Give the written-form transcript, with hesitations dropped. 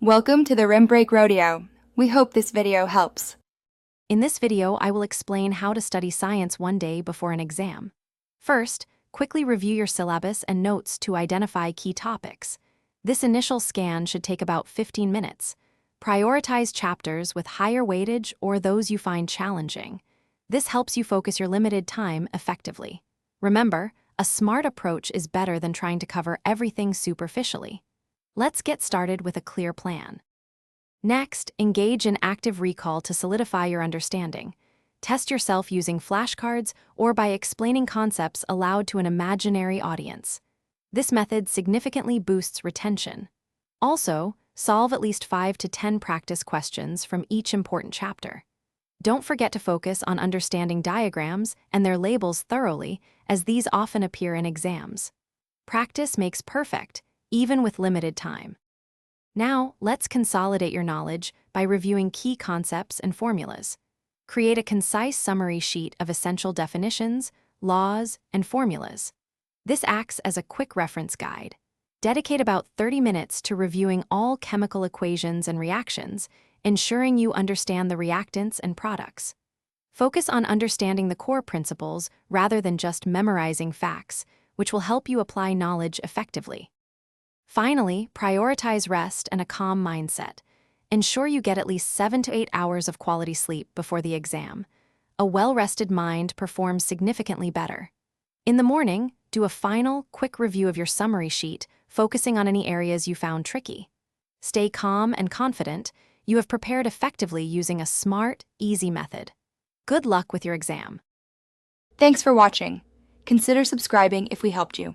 Welcome to the Rim Break Rodeo. We hope this video helps. In this video, I will explain how to study science one day before an exam. First, quickly review your syllabus and notes to identify key topics. This initial scan should take about 15 minutes. Prioritize chapters with higher weightage or those you find challenging. This helps you focus your limited time effectively. Remember, a smart approach is better than trying to cover everything superficially. Let's get started with a clear plan. Next, engage in active recall to solidify your understanding. Test yourself using flashcards or by explaining concepts aloud to an imaginary audience. This method significantly boosts retention. Also, solve at least 5 to 10 practice questions from each important chapter. Don't forget to focus on understanding diagrams and their labels thoroughly, as these often appear in exams. Practice makes perfect, even with limited time. Now, let's consolidate your knowledge by reviewing key concepts and formulas. Create a concise summary sheet of essential definitions, laws, and formulas. This acts as a quick reference guide. Dedicate about 30 minutes to reviewing all chemical equations and reactions, ensuring you understand the reactants and products. Focus on understanding the core principles rather than just memorizing facts, which will help you apply knowledge effectively. Finally, prioritize rest and a calm mindset. Ensure you get at least 7 to 8 hours of quality sleep before the exam. A well-rested mind performs significantly better. In the morning, do a final, quick review of your summary sheet, focusing on any areas you found tricky. Stay calm and confident. You have prepared effectively using a smart, easy method. Good luck with your exam. Thanks for watching. Consider subscribing if we helped you.